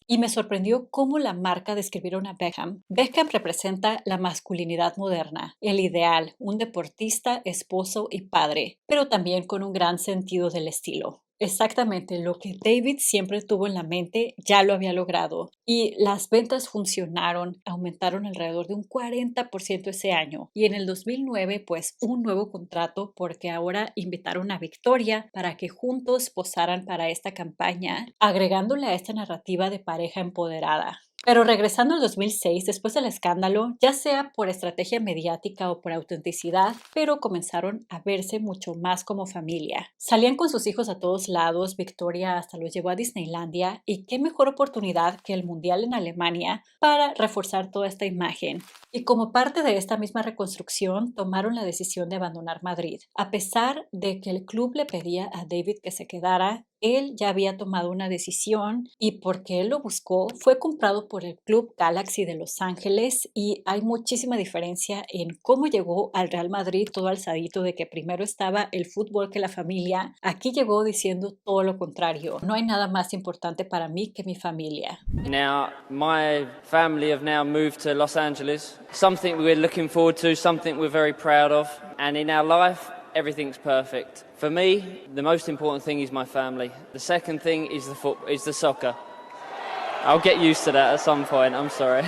Y me sorprendió cómo la marca describieron a Beckham. Beckham representa la masculinidad moderna, el ideal, un deportista, esposo y padre, pero también con un gran sentido del estilo. Exactamente lo que David siempre tuvo en la mente ya lo había logrado y las ventas funcionaron, aumentaron alrededor de un 40% ese año y en el 2009 pues un nuevo contrato porque ahora invitaron a Victoria para que juntos posaran para esta campaña, agregándole a esta narrativa de pareja empoderada. Pero regresando al 2006, después del escándalo, ya sea por estrategia mediática o por autenticidad, pero comenzaron a verse mucho más como familia. Salían con sus hijos a todos lados, Victoria hasta los llevó a Disneylandia y qué mejor oportunidad que el Mundial en Alemania para reforzar toda esta imagen. Y como parte de esta misma reconstrucción, tomaron la decisión de abandonar Madrid. A pesar de que el club le pedía a David que se quedara, él ya había tomado una decisión y porque él lo buscó, fue comprado por el Club Galaxy de Los Ángeles y hay muchísima diferencia en cómo llegó al Real Madrid todo alzadito de que primero estaba el fútbol que la familia. Aquí llegó diciendo todo lo contrario. No hay nada más importante para mí que mi familia. Now, my family have now moved to Los Angeles. Something we're looking forward to, something we're very proud of. And in our life, everything's perfect. For me, the most important thing is my family. The second thing is the soccer. I'll get used to that at some point, I'm sorry.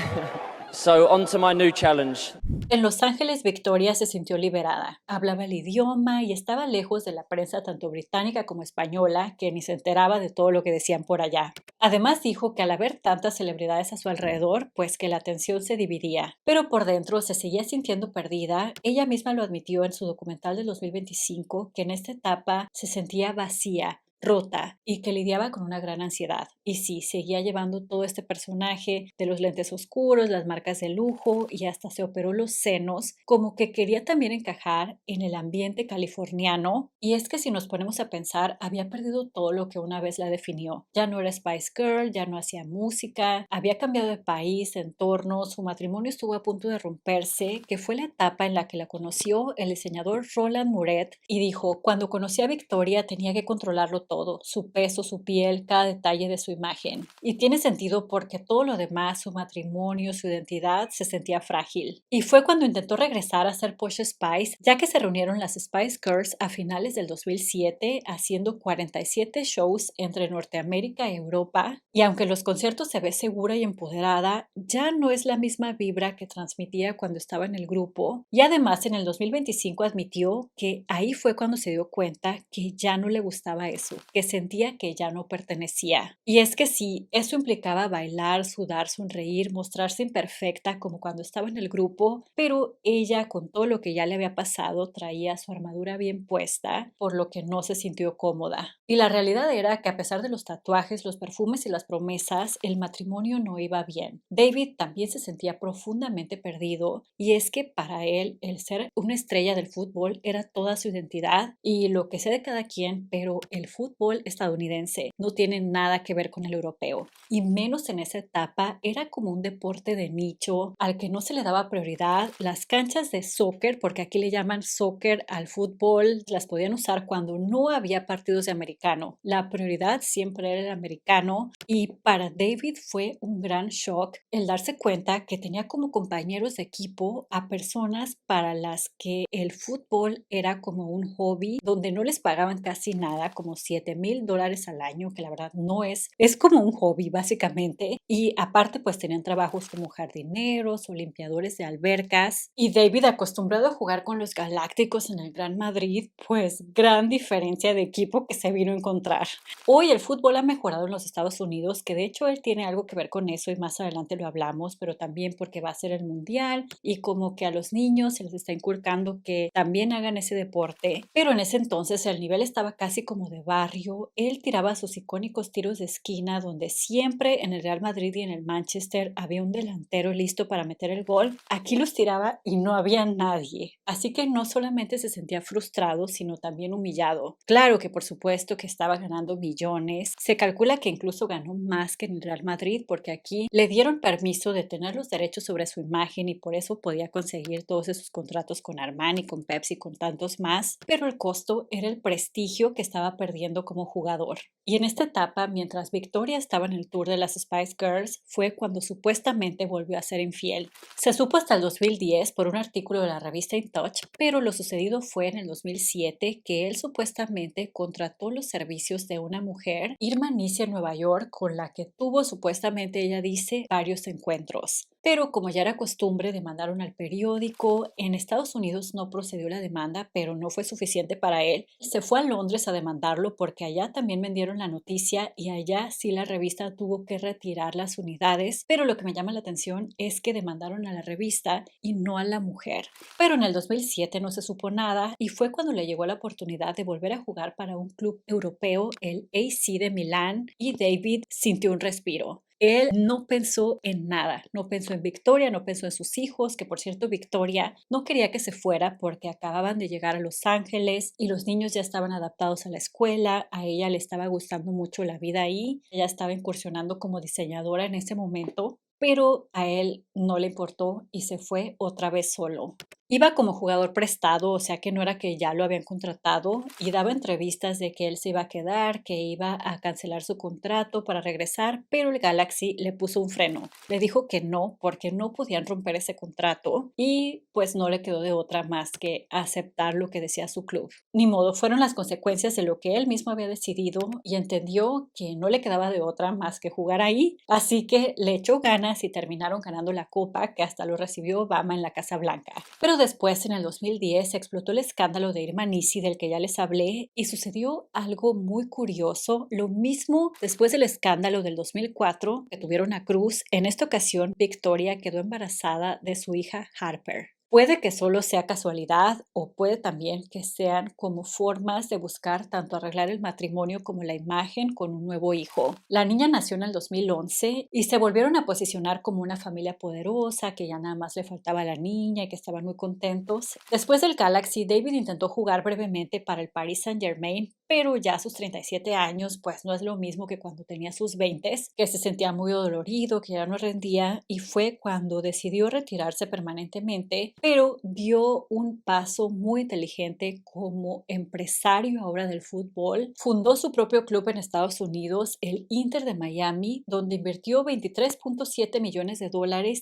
So on to my new challenge. En Los Ángeles, Victoria se sintió liberada. Hablaba el idioma y estaba lejos de la prensa tanto británica como española, que ni se enteraba de todo lo que decían por allá. Además dijo que al haber tantas celebridades a su alrededor, pues que la atención se dividía. Pero por dentro se seguía sintiendo perdida. Ella misma lo admitió en su documental del 2025, que en esta etapa se sentía vacía, rota y que lidiaba con una gran ansiedad. Y sí, seguía llevando todo este personaje de los lentes oscuros, las marcas de lujo y hasta se operó los senos, como que quería también encajar en el ambiente californiano. Y es que si nos ponemos a pensar, había perdido todo lo que una vez la definió. Ya no era Spice Girl, ya no hacía música, había cambiado de país, entorno, su matrimonio estuvo a punto de romperse, que fue la etapa en la que la conoció el diseñador Roland Mouret y dijo, cuando conocí a Victoria tenía que controlarlo todo, su peso, su piel, cada detalle de su imagen. Y tiene sentido porque todo lo demás, su matrimonio, su identidad, se sentía frágil. Y fue cuando intentó regresar a ser Posh Spice, ya que se reunieron las Spice Girls a finales del 2007, haciendo 47 shows entre Norteamérica y Europa. Y aunque en los conciertos se ve segura y empoderada, ya no es la misma vibra que transmitía cuando estaba en el grupo. Y además en el 2025 admitió que ahí fue cuando se dio cuenta que ya no le gustaba eso, que sentía que ya no pertenecía. Y es que sí, eso implicaba bailar, sudar, sonreír, mostrarse imperfecta como cuando estaba en el grupo, pero ella, con todo lo que ya le había pasado, traía su armadura bien puesta, por lo que no se sintió cómoda. Y la realidad era que a pesar de los tatuajes, los perfumes y las promesas, el matrimonio no iba bien. David también se sentía profundamente perdido, y es que para él el ser una estrella del fútbol era toda su identidad, y lo que sé de cada quien, pero el fútbol estadounidense no tiene nada que ver con el europeo, y menos en esa etapa. Era como un deporte de nicho al que no se le daba prioridad. Las canchas de soccer, porque aquí le llaman soccer al fútbol, las podían usar cuando no había partidos de americano. La prioridad siempre era el americano, y para David fue un gran shock el darse cuenta que tenía como compañeros de equipo a personas para las que el fútbol era como un hobby, donde no les pagaban casi nada, como $7,000 al año, que la verdad no es como un hobby básicamente. Y aparte pues tenían trabajos como jardineros o limpiadores de albercas. Y David, acostumbrado a jugar con los Galácticos en el Gran Madrid, pues gran diferencia de equipo que se vino a encontrar. Hoy el fútbol ha mejorado en los Estados Unidos, que de hecho él tiene algo que ver con eso y más adelante lo hablamos, pero también porque va a ser el mundial y como que a los niños se les está inculcando que también hagan ese deporte. Pero en ese entonces el nivel estaba casi como de barrio. Él tiraba sus icónicos tiros de esquina, donde siempre en el Real Madrid y en el Manchester había un delantero listo para meter el gol. Aquí los tiraba y no había nadie. Así que no solamente se sentía frustrado, sino también humillado. Claro que por supuesto que estaba ganando millones. Se calcula que incluso ganó más que en el Real Madrid, porque aquí le dieron permiso de tener los derechos sobre su imagen y por eso podía conseguir todos esos contratos con Armani, con Pepsi, con tantos más. Pero el costo era el prestigio que estaba perdiendo como jugador. Y en esta etapa, mientras Victoria estaba en el tour de las Spice Girls, fue cuando supuestamente volvió a ser infiel. Se supo hasta el 2010 por un artículo de la revista In Touch, pero lo sucedido fue en el 2007 que él supuestamente contrató los servicios de una mujer, Irma Nisi, en Nueva York, con la que tuvo supuestamente, ella dice, varios encuentros. Pero como ya era costumbre, demandaron al periódico. En Estados Unidos no procedió la demanda, pero no fue suficiente para él. Se fue a Londres a demandarlo porque allá también vendieron la noticia y allá sí la revista tuvo que retirar las unidades. Pero lo que me llama la atención es que demandaron a la revista y no a la mujer. Pero en el 2007 no se supo nada y fue cuando le llegó la oportunidad de volver a jugar para un club europeo, el AC de Milán, y David sintió un respiro. Él no pensó en nada, no pensó en Victoria, no pensó en sus hijos, que por cierto Victoria no quería que se fuera porque acababan de llegar a Los Ángeles y los niños ya estaban adaptados a la escuela, a ella le estaba gustando mucho la vida ahí, ella estaba incursionando como diseñadora en ese momento, pero a él no le importó y se fue otra vez solo. Iba como jugador prestado, o sea que no era que ya lo habían contratado, y daba entrevistas de que él se iba a quedar, que iba a cancelar su contrato para regresar, pero el Galaxy le puso un freno. Le dijo que no, porque no podían romper ese contrato y pues no le quedó de otra más que aceptar lo que decía su club. Ni modo, fueron las consecuencias de lo que él mismo había decidido y entendió que no le quedaba de otra más que jugar ahí, así que le echó ganas semanas y terminaron ganando la copa que hasta lo recibió Obama en la Casa Blanca. Pero después, en el 2010, explotó el escándalo de Irma Nisi del que ya les hablé y sucedió algo muy curioso. Lo mismo después del escándalo del 2004 que tuvieron a Cruz. En esta ocasión, Victoria quedó embarazada de su hija Harper. Puede que solo sea casualidad o puede también que sean como formas de buscar tanto arreglar el matrimonio como la imagen con un nuevo hijo. La niña nació en el 2011 y se volvieron a posicionar como una familia poderosa, que ya nada más le faltaba a la niña y que estaban muy contentos. Después del Galaxy, David intentó jugar brevemente para el Paris Saint-Germain, pero ya a sus 37 años, pues no es lo mismo que cuando tenía sus 20, que se sentía muy dolorido, que ya no rendía, y fue cuando decidió retirarse permanentemente, pero dio un paso muy inteligente como empresario ahora del fútbol. Fundó su propio club en Estados Unidos, el Inter de Miami, donde invirtió $23.7 millones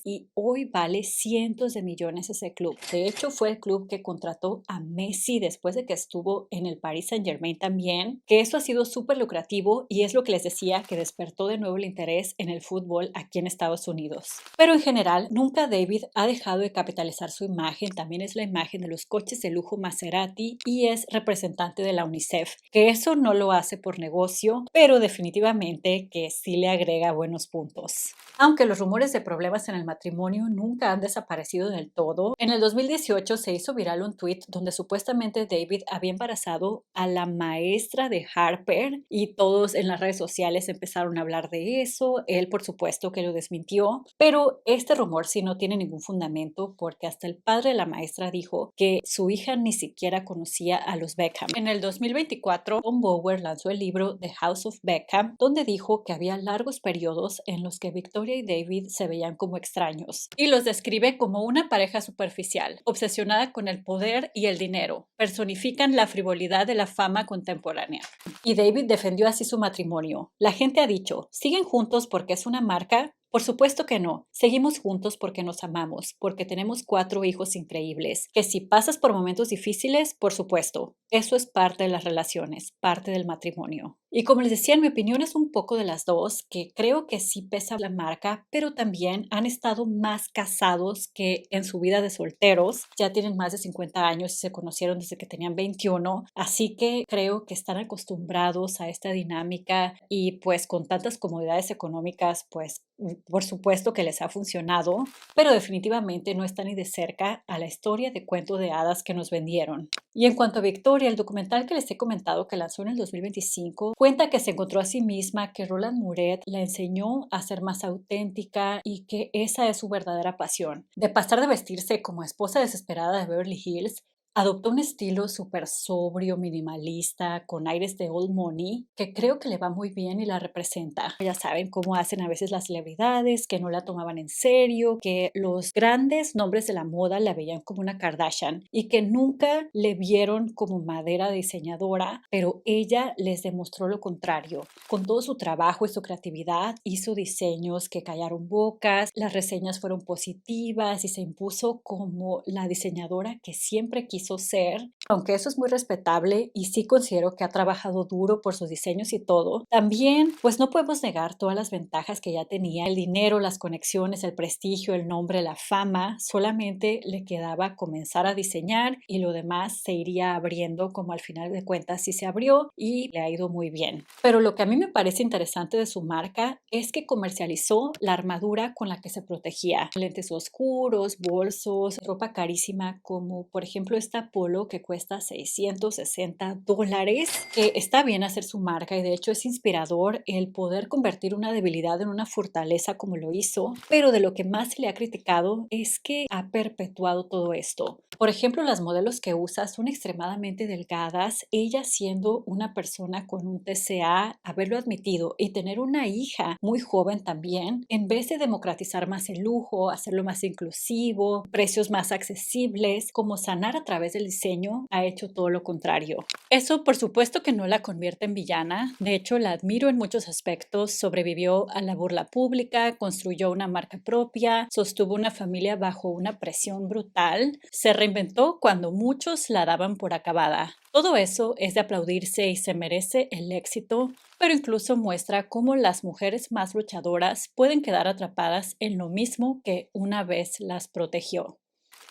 y hoy vale cientos de millones ese club. De hecho, fue el club que contrató a Messi después de que estuvo en el Paris Saint-Germain también, que eso ha sido súper lucrativo y es lo que les decía, que despertó de nuevo el interés en el fútbol aquí en Estados Unidos. Pero en general, nunca David ha dejado de capitalizar su imagen. También es la imagen de los coches de lujo Maserati y es representante de la UNICEF, que eso no lo hace por negocio, pero definitivamente que sí le agrega buenos puntos. Aunque los rumores de problemas en el matrimonio nunca han desaparecido del todo, en el 2018 se hizo viral un tweet donde supuestamente David había embarazado a la maestra de Harper y todos en las redes sociales empezaron a hablar de eso. Él, por supuesto, que lo desmintió, pero este rumor sí no tiene ningún fundamento porque hasta el padre de la maestra dijo que su hija ni siquiera conocía a los Beckham. En el 2024, Tom Bower lanzó el libro The House of Beckham, donde dijo que había largos periodos en los que Victoria y David se veían como extraños y los describe como una pareja superficial, obsesionada con el poder y el dinero. Personifican la frivolidad de la fama contemporánea. Y David defendió así su matrimonio. La gente ha dicho, ¿siguen juntos porque es una marca? Por supuesto que no. Seguimos juntos porque nos amamos, porque tenemos 4 hijos increíbles. Que si pasas por momentos difíciles, por supuesto, eso es parte de las relaciones, parte del matrimonio. Y como les decía, en mi opinión es un poco de las dos, que creo que sí pesa la marca, pero también han estado más casados que en su vida de solteros. Ya tienen más de 50 años y se conocieron desde que tenían 21, así que creo que están acostumbrados a esta dinámica y pues con tantas comodidades económicas, pues por supuesto que les ha funcionado, pero definitivamente no está ni de cerca a la historia de cuento de hadas que nos vendieron. Y en cuanto a Victoria, el documental que les he comentado que lanzó en el 2025 cuenta que se encontró a sí misma, que Roland Mouret la enseñó a ser más auténtica y que esa es su verdadera pasión. De pasar de vestirse como esposa desesperada de Beverly Hills, adoptó un estilo súper sobrio, minimalista, con aires de old money, que creo que le va muy bien y la representa. Ya saben cómo hacen a veces las celebridades, que no la tomaban en serio, que los grandes nombres de la moda la veían como una Kardashian y que nunca le vieron como madera diseñadora, pero ella les demostró lo contrario. Con todo su trabajo y su creatividad, hizo diseños que callaron bocas, las reseñas fueron positivas y se impuso como la diseñadora que siempre quiso ser. Aunque eso es muy respetable y sí considero que ha trabajado duro por sus diseños y todo, también pues no podemos negar todas las ventajas que ya tenía: el dinero, las conexiones, el prestigio, el nombre, la fama. Solamente le quedaba comenzar a diseñar y lo demás se iría abriendo, como al final de cuentas sí se abrió y le ha ido muy bien. Pero lo que a mí me parece interesante de su marca es que comercializó la armadura con la que se protegía: lentes oscuros, bolsos, ropa carísima, como por ejemplo esta polo que cuesta $660, que está bien hacer su marca y de hecho es inspirador el poder convertir una debilidad en una fortaleza como lo hizo, pero de lo que más se le ha criticado es que ha perpetuado todo esto. Por ejemplo, las modelos que usa son extremadamente delgadas, ella siendo una persona con un TCA, haberlo admitido y tener una hija muy joven también, en vez de democratizar más el lujo, hacerlo más inclusivo, precios más accesibles, como sanar a través través del diseño ha hecho todo lo contrario. Eso por supuesto que no la convierte en villana, de hecho la admiro en muchos aspectos, sobrevivió a la burla pública, construyó una marca propia, sostuvo una familia bajo una presión brutal, se reinventó cuando muchos la daban por acabada. Todo eso es de aplaudirse y se merece el éxito, pero incluso muestra cómo las mujeres más luchadoras pueden quedar atrapadas en lo mismo que una vez las protegió.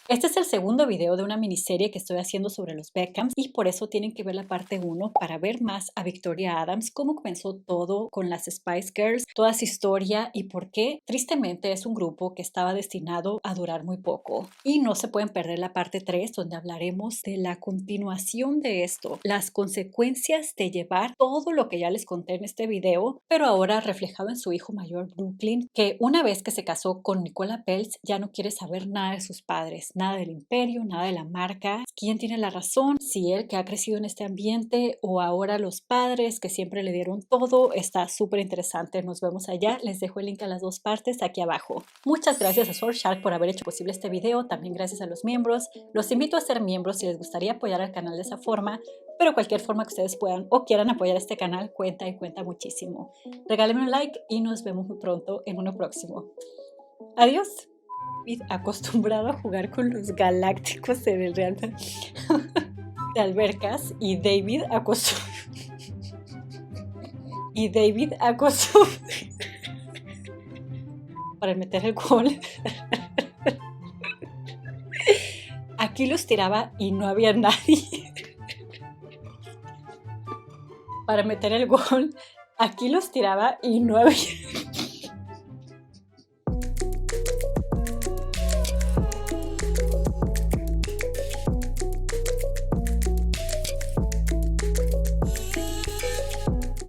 Este es el segundo video de una miniserie que estoy haciendo sobre los Beckhams y por eso tienen que ver la parte 1 para ver más a Victoria Adams, cómo comenzó todo con las Spice Girls, toda su historia y por qué tristemente es un grupo que estaba destinado a durar muy poco. Y no se pueden perder la parte 3 donde hablaremos de la continuación de esto, las consecuencias de llevar todo lo que ya les conté en este video, pero ahora reflejado en su hijo mayor Brooklyn, que una vez que se casó con Nicola Peltz ya no quiere saber nada de sus padres. Nada del imperio, nada de la marca. ¿Quién tiene la razón? Si él que ha crecido en este ambiente o ahora los padres que siempre le dieron todo. Está súper interesante. Nos vemos allá. Les dejo el link a las dos partes aquí abajo. Muchas gracias a Surfshark por haber hecho posible este video. También gracias a los miembros. Los invito a ser miembros si les gustaría apoyar al canal de esa forma. Pero cualquier forma que ustedes puedan o quieran apoyar este canal cuenta y cuenta muchísimo. Regálenme un like y nos vemos muy pronto en uno próximo. Adiós. Acostumbrado a jugar con los galácticos en el Real Madrid de albercas y David acostumbrado para meter el gol. Aquí los tiraba y no había nadie. Para meter el gol, aquí los tiraba y no había